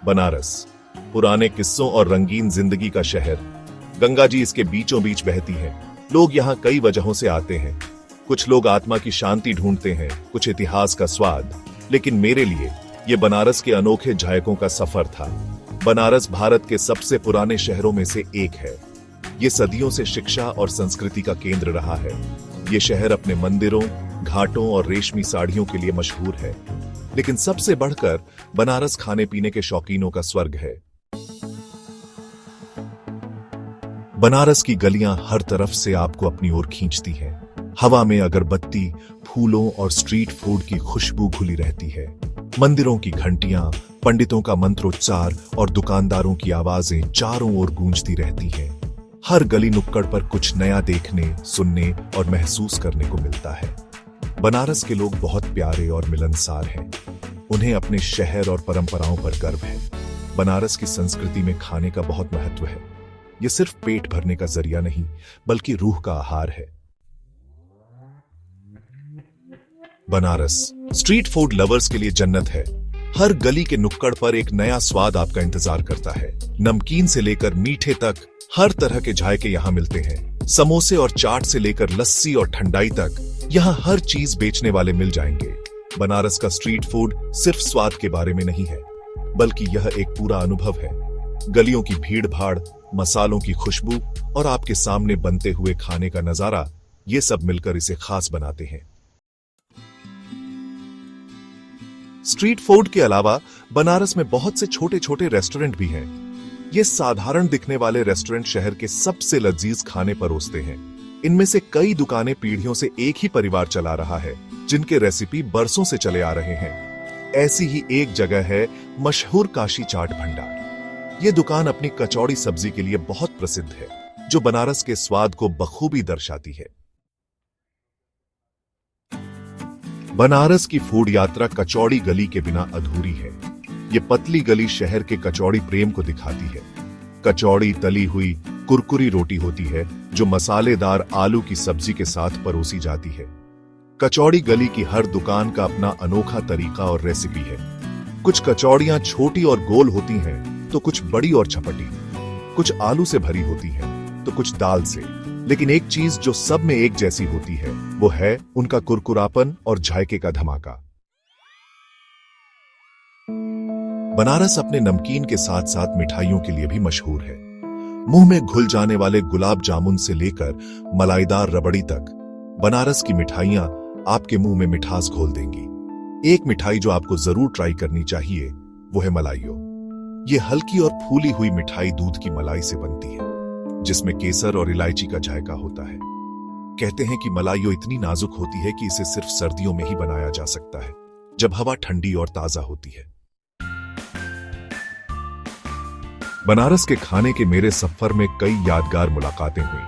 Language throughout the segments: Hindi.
बनारस, पुराने किस्सों और रंगीन जिंदगी का शहर। गंगा जी इसके बीचों बीच बहती है। लोग यहाँ कई वजहों से आते हैं। कुछ लोग आत्मा की शांति ढूंढते हैं, कुछ इतिहास का स्वाद। लेकिन मेरे लिए ये बनारस के अनोखे जायकों का सफर था। बनारस भारत के सबसे पुराने शहरों में से एक है। ये सदियों से शिक्षा और संस्कृति का केंद्र रहा है। ये शहर अपने मंदिरों, घाटों और रेशमी साड़ियों के लिए मशहूर है। लेकिन सबसे बढ़कर बनारस खाने पीने के शौकीनों का स्वर्ग है। बनारस की गलियां हर तरफ से आपको अपनी ओर खींचती हैं। हवा में अगरबत्ती, फूलों और स्ट्रीट फूड की खुशबू घुली रहती है। मंदिरों की घंटियां, पंडितों का मंत्रोच्चार और दुकानदारों की आवाजें चारों ओर गूंजती रहती हैं। हर गली नुक्कड़ पर कुछ नया देखने, सुनने और महसूस करने को मिलता है। बनारस के लोग बहुत प्यारे और मिलनसार हैं। उन्हें अपने शहर और परंपराओं पर गर्व है। बनारस की संस्कृति में खाने का बहुत महत्व है। यह सिर्फ पेट भरने का जरिया नहीं, बल्कि रूह का आहार है। बनारस स्ट्रीट फूड लवर्स के लिए जन्नत है। हर गली के नुक्कड़ पर एक नया स्वाद आपका इंतजार करता है। नमकीन से लेकर मीठे तक हर तरह के जायके यहाँ मिलते हैं। समोसे और चाट से लेकर लस्सी और ठंडाई तक यहाँ हर चीज बेचने वाले मिल जाएंगे। बनारस का स्ट्रीट फूड सिर्फ स्वाद के बारे में नहीं है, बल्कि यह एक पूरा अनुभव है। गलियों की भीड़ भाड़, मसालों की खुशबू और आपके सामने बनते हुए खाने का नजारा, ये सब मिलकर इसे खास बनाते हैं। स्ट्रीट फूड के अलावा बनारस में बहुत से छोटे छोटे रेस्टोरेंट भी हैं। ये साधारण दिखने वाले रेस्टोरेंट शहर के सबसे लजीज खाने परोसते हैं। इनमें से कई दुकानें पीढ़ियों से एक ही परिवार चला रहा है, जिनके रेसिपी बरसों से चले आ रहे हैं। ऐसी ही एक जगह है मशहूर काशी चाट भंडार। ये दुकान अपनी कचौड़ी सब्जी के लिए बहुत प्रसिद्ध है, जो बनारस के स्वाद को बखूबी दर्शाती है। बनारस की फूड यात्रा कचौड़ी गली के बिना अधूरी है। ये पतली गली शहर के कचौड़ी प्रेम को दिखाती है। कचौड़ी तली हुई कुरकुरी रोटी होती है, जो मसालेदार आलू की सब्जी के साथ परोसी जाती है। कचौड़ी गली की हर दुकान का अपना अनोखा तरीका और रेसिपी है। कुछ कचौड़ियां छोटी और गोल होती हैं, तो कुछ बड़ी और चपटी। कुछ आलू से भरी होती हैं, तो कुछ दाल से। लेकिन एक चीज जो सब में एक जैसी होती है, वो है उनका कुरकुरापन और जायके का धमाका। बनारस अपने नमकीन के साथ साथ मिठाइयों के लिए भी मशहूर है। मुंह में घुल जाने वाले गुलाब जामुन से लेकर मलाईदार रबड़ी तक, बनारस की मिठाइयां आपके मुंह में मिठास घोल देंगी। एक मिठाई जो आपको जरूर ट्राई करनी चाहिए, वो है मलाइयो। ये हल्की और फूली हुई मिठाई दूध की मलाई से बनती है, जिसमें केसर और इलायची का जायका होता है। कहते हैं कि मलाइयो इतनी नाजुक होती है कि इसे सिर्फ सर्दियों में ही बनाया जा सकता है, जब हवा ठंडी और ताजा होती है। बनारस के खाने के मेरे सफर में कई यादगार मुलाकातें हुई।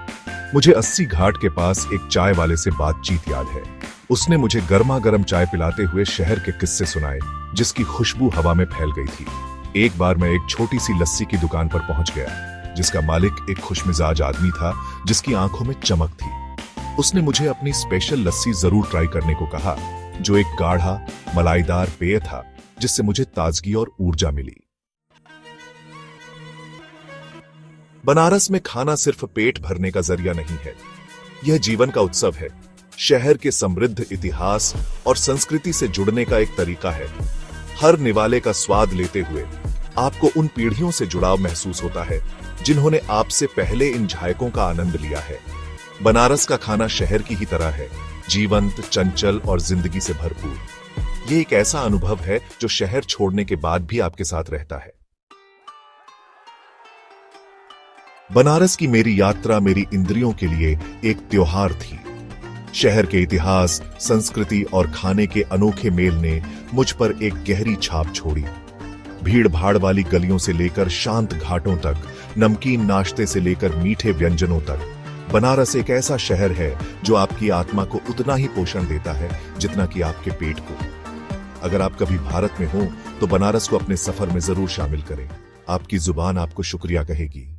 मुझे 80 घाट के पास एक चाय वाले से बातचीत याद है। उसने मुझे गर्मा गर्म चाय पिलाते हुए शहर के किस्से सुनाए, जिसकी खुशबू हवा में फैल गई थी। एक बार मैं एक छोटी सी लस्सी की दुकान पर पहुंच गया, जिसका मालिक एक खुशमिजाज आदमी था, जिसकी आंखों में चमक थी। उसने मुझे अपनी स्पेशल लस्सी जरूर ट्राई करने को कहा, जो एक गाढ़ा मलाईदार पेय था, जिससे मुझे ताजगी और ऊर्जा मिली। बनारस में खाना सिर्फ पेट भरने का जरिया नहीं है, यह जीवन का उत्सव है। शहर के समृद्ध इतिहास और संस्कृति से जुड़ने का एक तरीका है। हर निवाले का स्वाद लेते हुए आपको उन पीढ़ियों से जुड़ाव महसूस होता है, जिन्होंने आपसे पहले इन जायकों का आनंद लिया है। बनारस का खाना शहर की ही तरह है, जीवंत, चंचल और जिंदगी से भरपूर। यह एक ऐसा अनुभव है जो शहर छोड़ने के बाद भी आपके साथ रहता है। बनारस की मेरी यात्रा मेरी इंद्रियों के लिए एक त्योहार थी। शहर के इतिहास, संस्कृति और खाने के अनोखे मेल ने मुझ पर एक गहरी छाप छोड़ी। भीड़ भाड़ वाली गलियों से लेकर शांत घाटों तक, नमकीन नाश्ते से लेकर मीठे व्यंजनों तक, बनारस एक ऐसा शहर है जो आपकी आत्मा को उतना ही पोषण देता है जितना कि आपके पेट को। अगर आप कभी भारत में हो तो बनारस को अपने सफर में जरूर शामिल करें। आपकी जुबान आपको शुक्रिया कहेगी।